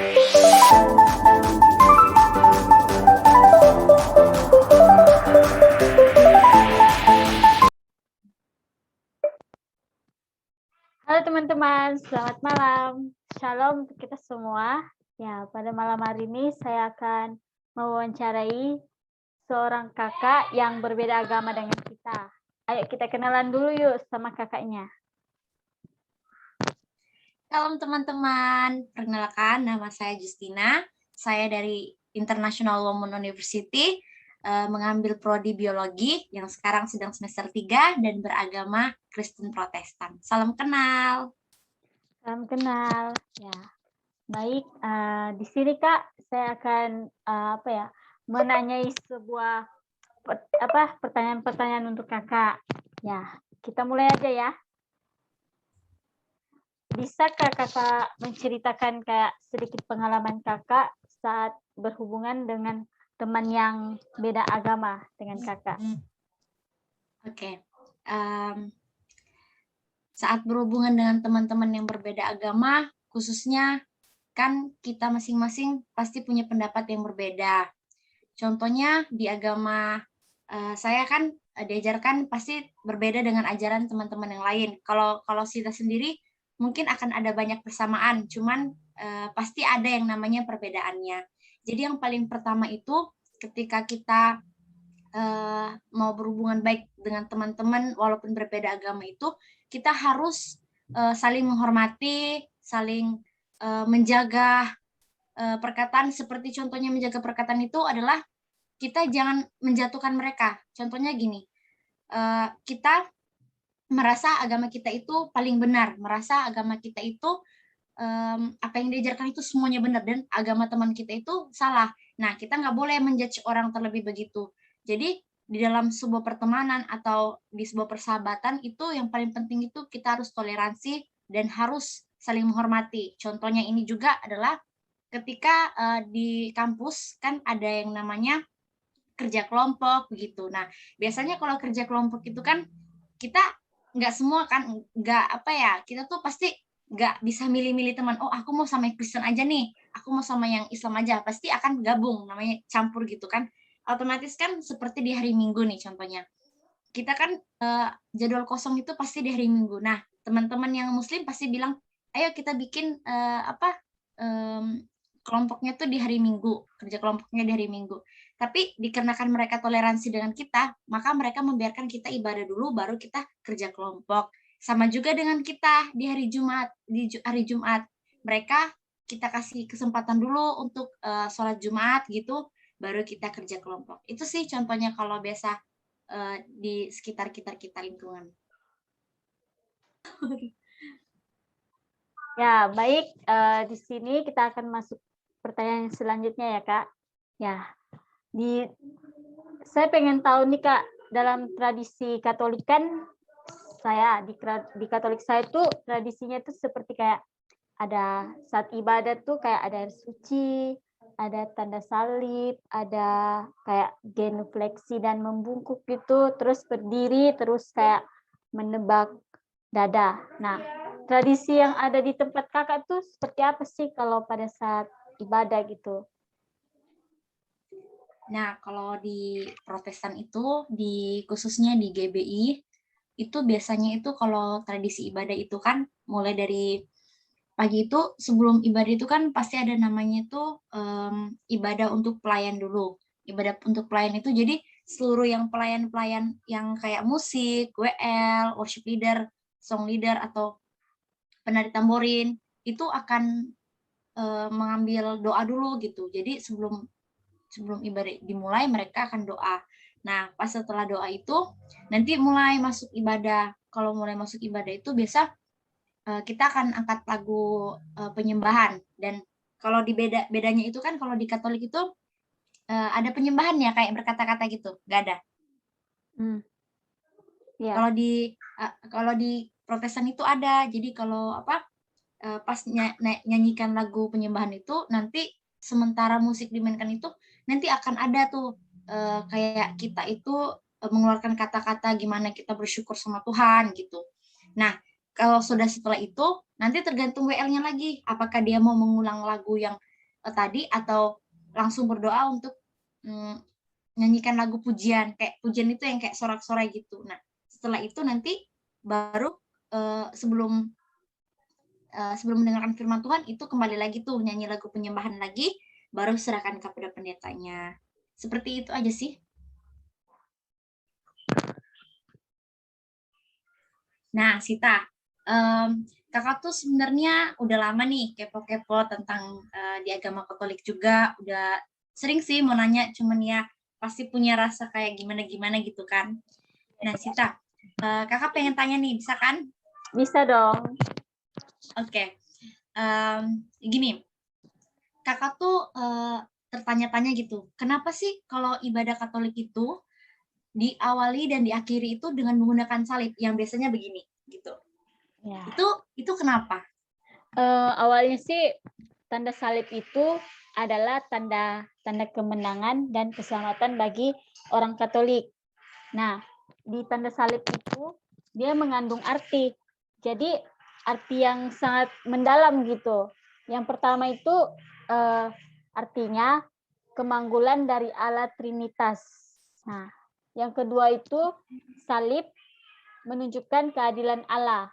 Halo teman-teman, selamat malam. Shalom untuk kita semua. Ya, pada malam hari ini saya akan mewawancarai seorang kakak yang berbeda agama dengan kita. Ayo kita kenalan dulu yuk sama kakaknya. Salam teman-teman, perkenalkan nama saya Justina. Saya dari International Women University, mengambil prodi biologi yang sekarang sedang semester 3 dan beragama Kristen Protestan. Salam kenal. Salam kenal. Ya, baik. Di sini Kak, saya akan menanyai sebuah pertanyaan-pertanyaan untuk kakak. Ya, kita mulai aja ya. Bisakah kakak menceritakan kayak sedikit pengalaman kakak saat berhubungan dengan teman yang beda agama dengan kakak? Oke. Saat berhubungan dengan teman-teman yang berbeda agama, khususnya kan kita masing-masing pasti punya pendapat yang berbeda. Contohnya di agama saya kan diajarkan pasti berbeda dengan ajaran teman-teman yang lain. Kalau kita sendiri mungkin akan ada banyak persamaan, cuman pasti ada yang namanya perbedaannya. Jadi yang paling pertama itu ketika kita mau berhubungan baik dengan teman-teman walaupun berbeda agama itu, kita harus saling menghormati, saling menjaga perkataan. Seperti contohnya menjaga perkataan itu adalah kita jangan menjatuhkan mereka. Contohnya gini, kita merasa agama kita itu paling benar, merasa agama kita itu apa yang diajarkan itu semuanya benar dan agama teman kita itu salah. Nah, kita nggak boleh menjudge orang terlebih begitu. Jadi di dalam sebuah pertemanan atau di sebuah persahabatan itu yang paling penting itu kita harus toleransi dan harus saling menghormati. Contohnya ini juga adalah ketika di kampus kan ada yang namanya kerja kelompok begitu. Nah, biasanya kalau kerja kelompok itu kan kita nggak semua kan, kita tuh pasti nggak bisa milih-milih teman. Oh, aku mau sama yang Kristen aja nih, aku mau sama yang Islam aja. Pasti akan gabung, namanya campur gitu kan. Otomatis kan seperti di hari Minggu nih contohnya. Kita kan jadwal kosong itu pasti di hari Minggu. Nah, teman-teman yang Muslim pasti bilang, ayo kita bikin kelompoknya tuh di hari Minggu, kerja kelompoknya di hari Minggu. Tapi dikarenakan mereka toleransi dengan kita, maka mereka membiarkan kita ibadah dulu, baru kita kerja kelompok. Sama juga dengan kita di hari Jumat, hari Jumat. Mereka kita kasih kesempatan dulu untuk sholat Jumat gitu, baru kita kerja kelompok. Itu sih contohnya kalau biasa di sekitar kita lingkungan. Ya, baik. Di sini kita akan masuk pertanyaan selanjutnya ya, Kak. Ya, saya pengen tahu nih, Kak, dalam tradisi Katolik kan di Katolik saya tuh tradisinya tuh seperti kayak ada saat ibadah tuh kayak ada air suci, ada tanda salib, ada kayak genufleksi dan membungkuk gitu, terus berdiri, terus kayak menebak dada. Nah, tradisi yang ada di tempat kakak tuh seperti apa sih kalau pada saat ibadah gitu? Nah, kalau di Protestan itu, khususnya di GBI, itu biasanya itu kalau tradisi ibadah itu kan mulai dari pagi itu sebelum ibadah itu kan pasti ada namanya itu ibadah untuk pelayan dulu. Ibadah untuk pelayan itu jadi seluruh yang pelayan-pelayan yang kayak musik, WL, worship leader, song leader atau penari tamborin itu akan mengambil doa dulu gitu. Jadi sebelum ibadah dimulai mereka akan doa. Nah, pas setelah doa itu nanti mulai masuk ibadah. Kalau mulai masuk ibadah itu biasa kita akan angkat lagu penyembahan. Dan kalau di bedanya itu kan kalau di Katolik itu ada penyembahan ya kayak berkata-kata gitu, nggak ada. Yeah. Kalau di Protestan itu ada. Jadi kalau pas nyanyikan lagu penyembahan itu nanti sementara musik dimainkan itu nanti akan ada tuh kayak kita itu mengeluarkan kata-kata gimana kita bersyukur sama Tuhan gitu. Nah, kalau sudah setelah itu nanti tergantung WL-nya lagi apakah dia mau mengulang lagu yang tadi atau langsung berdoa untuk nyanyikan lagu pujian, kayak pujian itu yang kayak sorak-sorai gitu. Nah, setelah itu nanti baru sebelum mendengarkan firman Tuhan itu kembali lagi tuh nyanyi lagu penyembahan lagi, baru serahkan kepada pendetanya. Seperti itu aja sih. Nah, Sita, kakak tuh sebenarnya udah lama nih kepo-kepo tentang di agama Katolik juga, udah sering sih mau nanya, cuman ya pasti punya rasa kayak gimana-gimana gitu kan. Nah, Sita, kakak pengen tanya nih, bisa kan? Bisa dong. Oke. Gini, kakak tuh tertanya-tanya gitu, kenapa sih kalau ibadah Katolik itu diawali dan diakhiri itu dengan menggunakan salib yang biasanya begini gitu? Ya. Itu kenapa? Awalnya sih tanda salib itu adalah tanda kemenangan dan keselamatan bagi orang Katolik. Nah, di tanda salib itu dia mengandung arti. Jadi arti yang sangat mendalam gitu. Yang pertama itu artinya kemanggulan dari Allah Trinitas. Nah, yang kedua itu salib menunjukkan keadilan Allah.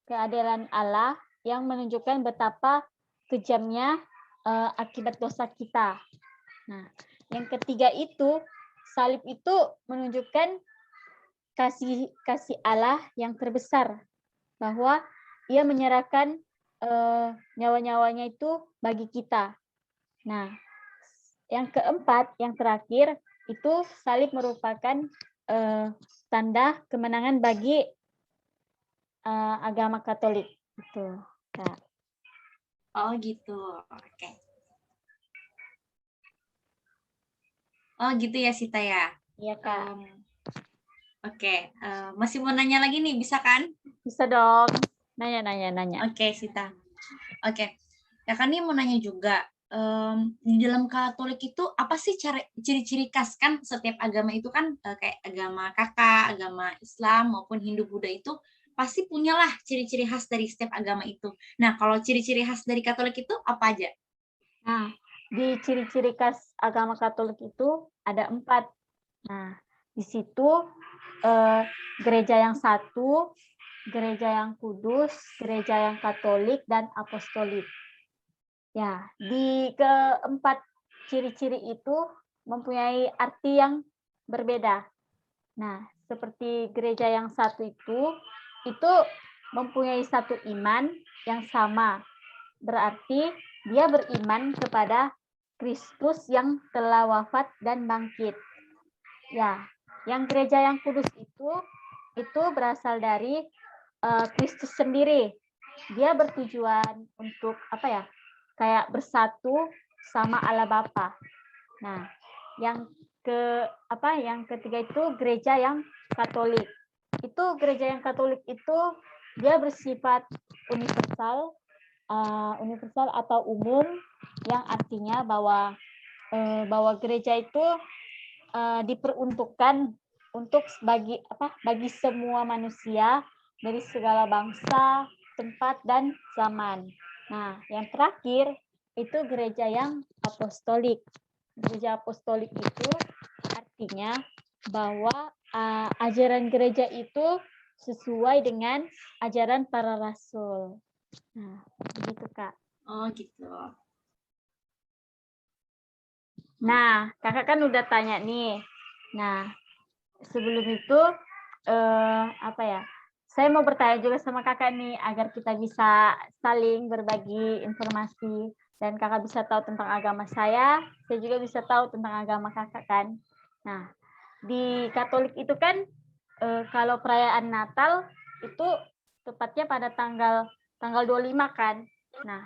Keadilan Allah yang menunjukkan betapa kejamnya akibat dosa kita. Nah, yang ketiga itu salib itu menunjukkan kasih Allah yang terbesar, bahwa Ia menyerahkan nyawa-nyawanya itu bagi kita. Nah, yang keempat, yang terakhir itu salib merupakan tanda kemenangan bagi agama Katolik. Gitu. Nah. Oh gitu, oke. Oh gitu ya Sita ya. Iya Kak. Oke, masih mau nanya lagi nih, bisa kan? Bisa dong. Nanya. Oke Sita. Oke, kakak nih mau nanya juga. Di dalam Katolik itu apa sih ciri-ciri khas, kan setiap agama itu kan kayak agama kakak, agama Islam maupun Hindu Buddha itu pasti punyalah ciri-ciri khas dari setiap agama itu. Nah, kalau ciri-ciri khas dari Katolik itu apa aja? Nah, di ciri-ciri khas agama Katolik itu ada 4. Nah, di situ gereja yang satu, gereja yang kudus, gereja yang Katolik, dan apostolik. Ya, di keempat ciri-ciri itu mempunyai arti yang berbeda. Nah, seperti gereja yang satu itu mempunyai satu iman yang sama. Berarti dia beriman kepada Kristus yang telah wafat dan bangkit. Ya, yang gereja yang kudus itu berasal dari Kristus sendiri. Dia bertujuan untuk kayak bersatu sama Allah Bapa. Nah, yang ketiga itu gereja yang Katolik. Gereja yang Katolik itu dia bersifat universal atau umum, yang artinya bahwa gereja itu diperuntukkan untuk bagi semua manusia dari segala bangsa, tempat, dan zaman. Nah, yang terakhir itu gereja yang apostolik. Gereja apostolik itu artinya bahwa ajaran gereja itu sesuai dengan ajaran para rasul. Nah, begitu Kak. Oh gitu. Nah, kakak kan udah tanya nih. Nah, sebelum itu saya mau bertanya juga sama kakak nih agar kita bisa saling berbagi informasi dan kakak bisa tahu tentang agama saya juga bisa tahu tentang agama kakak kan. Nah, di Katolik itu kan kalau perayaan Natal itu tepatnya pada tanggal 25 kan. Nah,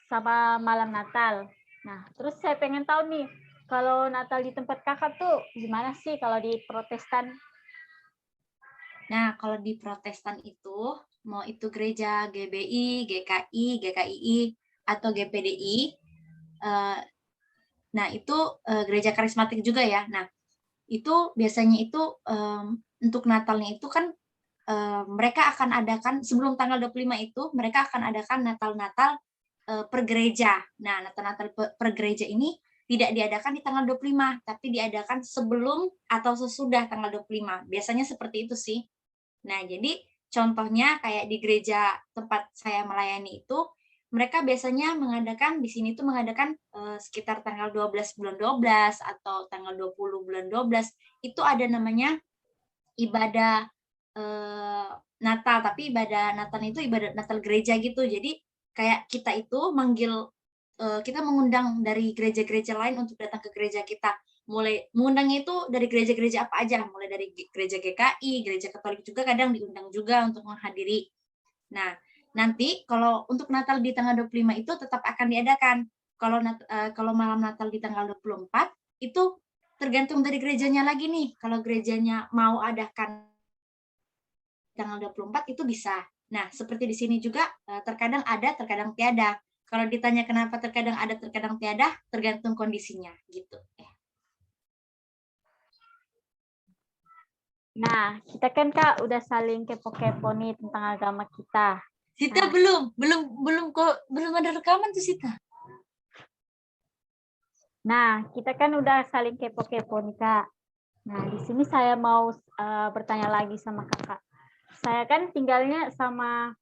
sama malam Natal. Nah, terus saya pengen tahu nih, kalau Natal di tempat kakak tuh gimana sih kalau di Protestan? Nah, kalau di Protestan itu, mau itu gereja GBI, GKI, GKII, atau GPDI, nah itu gereja karismatik juga ya. Nah, itu biasanya itu untuk Natalnya itu kan mereka akan adakan, sebelum tanggal 25 itu, mereka akan adakan Natal-Natal per gereja. Nah, Natal-Natal per gereja ini tidak diadakan di tanggal 25, tapi diadakan sebelum atau sesudah tanggal 25. Biasanya seperti itu sih. Nah, jadi contohnya kayak di gereja tempat saya melayani itu, mereka biasanya mengadakan di sini tuh mengadakan sekitar tanggal 12 bulan 12 atau tanggal 20 bulan 12 itu ada namanya ibadah Natal, tapi ibadah Natal itu ibadah Natal gereja gitu. Jadi kayak kita itu kita mengundang dari gereja-gereja lain untuk datang ke gereja kita. Mulai mengundangnya itu dari gereja-gereja apa aja, mulai dari gereja GKI, gereja Katolik juga kadang diundang juga untuk menghadiri. Nah, nanti kalau untuk Natal di tanggal 25 itu tetap akan diadakan. Kalau malam Natal di tanggal 24 itu tergantung dari gerejanya lagi nih. Kalau gerejanya mau adakan tanggal 24 itu bisa. Nah, seperti di sini juga terkadang ada, terkadang tiada. Kalau ditanya kenapa terkadang ada, terkadang tiada, tergantung kondisinya gitu. Nah, kita kan Kak udah saling kepo-kepo nih tentang agama kita. Sita belum ada rekaman tuh Sita. Nah, kita kan udah saling kepo-kepo nih Kak. Nah, di sini saya mau bertanya lagi sama Kakak. Saya kan tinggalnya sama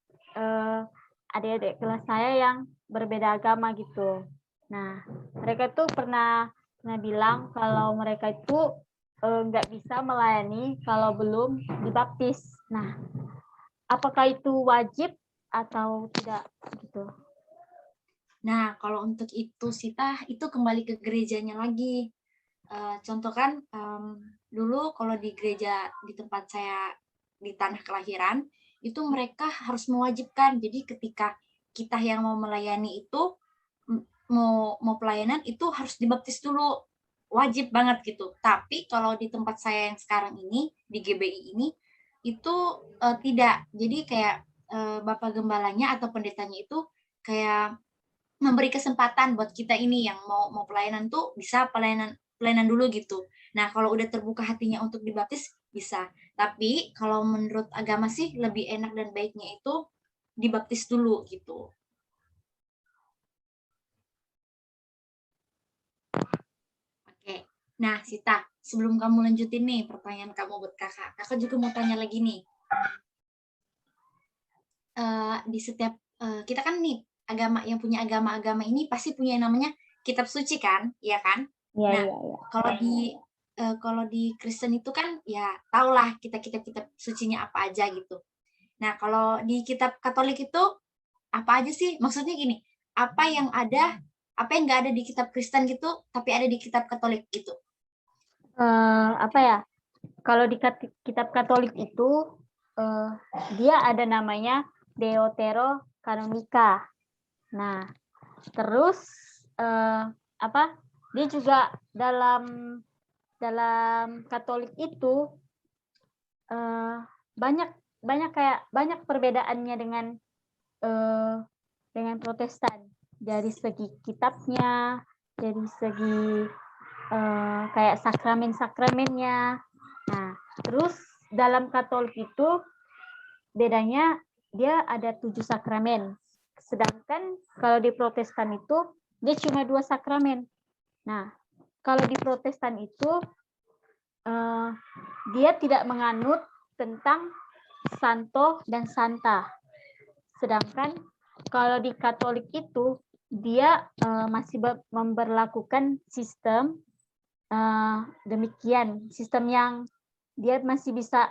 adik-adik kelas saya yang berbeda agama gitu. Nah, mereka tuh pernah bilang kalau mereka itu nggak bisa melayani kalau belum dibaptis. Nah, apakah itu wajib atau tidak gitu? Nah, kalau untuk itu Sita, itu kembali ke gerejanya lagi. Contoh kan, dulu kalau di gereja di tempat saya di tanah kelahiran, itu mereka harus mewajibkan. Jadi ketika kita yang mau melayani itu, mau pelayanan itu harus dibaptis dulu. Wajib banget gitu. Tapi kalau di tempat saya yang sekarang ini, di GBI ini, itu tidak. Jadi kayak Bapak Gembalanya atau pendetanya itu kayak memberi kesempatan buat kita ini yang mau pelayanan tuh bisa pelayanan dulu gitu. Nah, kalau udah terbuka hatinya untuk dibaptis bisa. Tapi kalau menurut agama sih lebih enak dan baiknya itu dibaptis dulu gitu. Oke. Nah, Sita, sebelum kamu lanjutin nih pertanyaan kamu buat kakak juga mau tanya lagi nih. Di setiap kita kan nih yang punya agama-agama ini pasti punya yang namanya kitab suci kan, iya kan? Iya, Nah, iya, iya. kalau di Kristen itu kan ya tahulah kita kitab sucinya apa aja gitu. Nah, kalau di kitab Katolik itu apa aja sih? Maksudnya gini, apa yang nggak ada di kitab Kristen gitu, tapi ada di kitab Katolik gitu. Apa ya? Kalau di kitab Katolik itu dia ada namanya Deuterokanonika. Nah, terus dia juga dalam Katolik itu banyak perbedaannya dengan Protestan dari segi kitabnya, dari segi kayak sakramen-sakramennya. Nah, terus dalam Katolik itu bedanya dia ada 7 sakramen. Sedangkan kalau di Protestan itu dia cuma 2 sakramen. Nah, kalau di Protestan itu dia tidak menganut tentang santo dan santa. Sedangkan kalau di Katolik itu dia masih memberlakukan sistem demikian, sistem yang dia masih bisa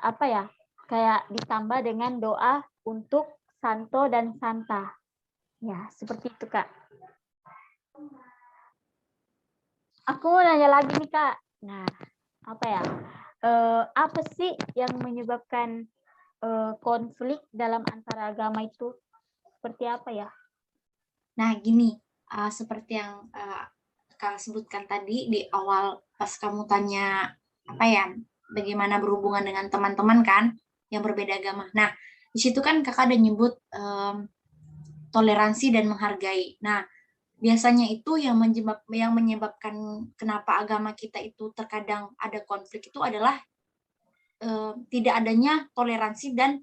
kayak ditambah dengan doa untuk santo dan santa. Ya, seperti itu, Kak. Aku mau nanya lagi nih, Kak. Nah, apa sih yang menyebabkan konflik dalam antara agama itu? Seperti apa ya? Nah, gini, seperti yang Kak sebutkan tadi di awal pas kamu tanya bagaimana berhubungan dengan teman-teman kan yang berbeda agama. Nah, di situ kan kakak ada nyebut toleransi dan menghargai. Nah, biasanya itu yang menyebabkan kenapa agama kita itu terkadang ada konflik itu adalah tidak adanya toleransi dan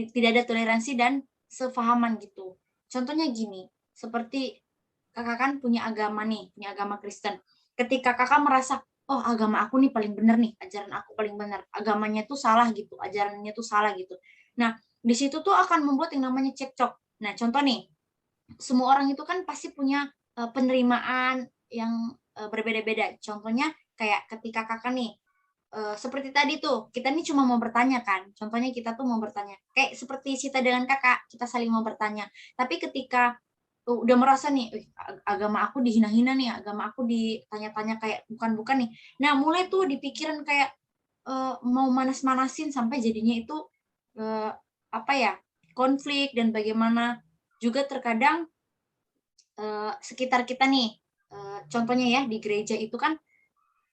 tidak ada toleransi dan sefahaman gitu. Contohnya gini, seperti kakak kan punya agama nih, punya agama Kristen. Ketika kakak merasa, oh agama aku nih paling benar nih, ajaran aku paling benar, agamanya tuh salah gitu, ajarannya tuh salah gitu. Nah, di situ tuh akan membuat yang namanya cekcok. Nah, contoh nih, semua orang itu kan pasti punya penerimaan yang berbeda-beda. Contohnya kayak ketika kakak nih, seperti tadi tuh, kita nih cuma mau bertanya kan. Contohnya kita tuh mau bertanya. Kayak seperti Sita dengan kakak, kita saling mau bertanya. Tapi ketika udah merasa nih, agama aku dihina-hina nih, agama aku ditanya-tanya kayak bukan-bukan nih. Nah, mulai tuh di pikiran kayak mau manas-manasin sampai jadinya itu apa ya, konflik dan bagaimana juga terkadang sekitar kita nih, contohnya ya di gereja itu kan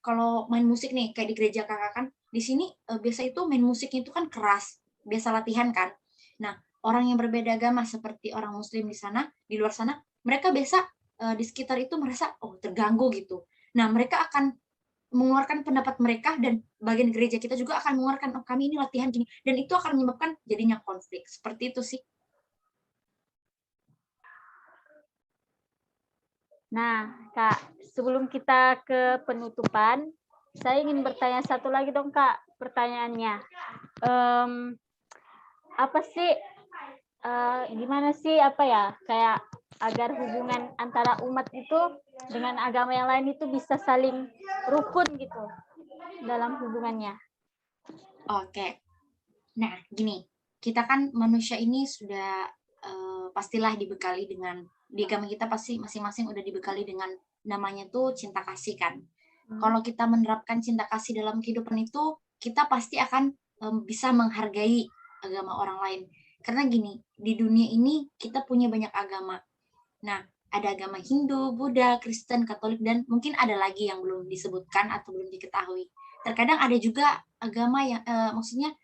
kalau main musik nih kayak di gereja kakak kan di sini biasa itu main musiknya itu kan keras, biasa latihan kan. Nah, orang yang berbeda agama seperti orang muslim di sana, di luar sana, mereka biasa di sekitar itu merasa oh terganggu gitu. Nah, mereka akan mengeluarkan pendapat mereka dan bagian gereja kita juga akan mengeluarkan oh kami ini latihan gini dan itu akan menyebabkan jadinya konflik. Seperti itu sih. Nah, Kak, sebelum kita ke penutupan, saya ingin bertanya satu lagi dong, Kak, pertanyaannya. Apa sih, gimana sih, apa ya, kayak agar hubungan antara umat itu dengan agama yang lain itu bisa saling rukun gitu dalam hubungannya? Oke. Nah, gini, kita kan manusia ini sudah pastilah dibekali dengan di agama kita pasti masing-masing udah dibekali dengan namanya tuh cinta kasih kan. Kalau kita menerapkan cinta kasih dalam kehidupan itu, kita pasti akan bisa menghargai agama orang lain. Karena gini, di dunia ini kita punya banyak agama. Nah, ada agama Hindu, Buddha, Kristen, Katolik, dan mungkin ada lagi yang belum disebutkan atau belum diketahui. Terkadang ada juga agama yang, maksudnya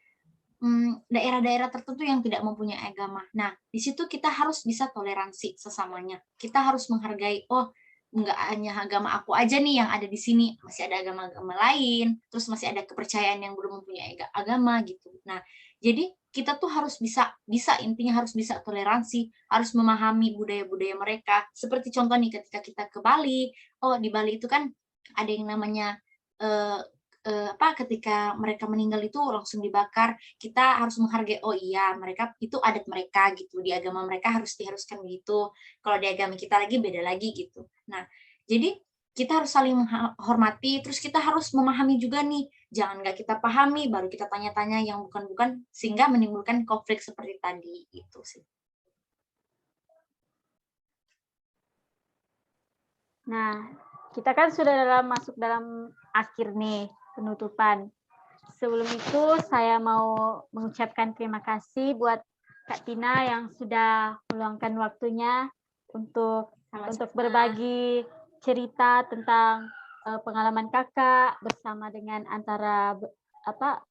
daerah-daerah tertentu yang tidak mempunyai agama. Nah, di situ kita harus bisa toleransi sesamanya. Kita harus menghargai, oh, nggak hanya agama aku aja nih yang ada di sini, masih ada agama-agama lain, terus masih ada kepercayaan yang belum mempunyai agama gitu. Nah, jadi kita tuh harus bisa intinya harus bisa toleransi, harus memahami budaya-budaya mereka. Seperti contoh nih ketika kita ke Bali, oh di Bali itu kan ada yang namanya eh, ketika mereka meninggal itu langsung dibakar, kita harus menghargai, oh iya mereka itu adat mereka gitu, di agama mereka harus diharuskan begitu, kalau di agama kita lagi beda lagi gitu. Nah, jadi kita harus saling menghormati, terus kita harus memahami juga nih, jangan nggak kita pahami, baru kita tanya-tanya yang bukan-bukan, sehingga menimbulkan konflik seperti tadi, itu sih. Nah, kita kan sudah masuk dalam akhir nih, penutupan. Sebelum itu, saya mau mengucapkan terima kasih buat Kak Tina yang sudah meluangkan waktunya untuk berbagi cerita tentang pengalaman kakak bersama dengan antara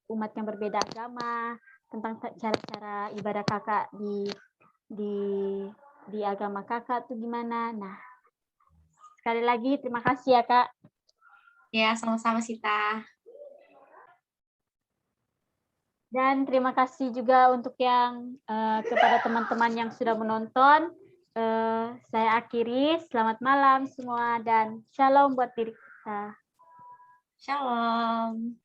umat yang berbeda agama, tentang cara-cara ibadah kakak di di agama kakak tuh gimana. Nah, sekali lagi terima kasih ya Kak. Ya, sama-sama Sita. Dan terima kasih juga untuk yang kepada teman-teman yang sudah menonton. Saya akhiri, selamat malam semua dan shalom buat diri kita. Shalom.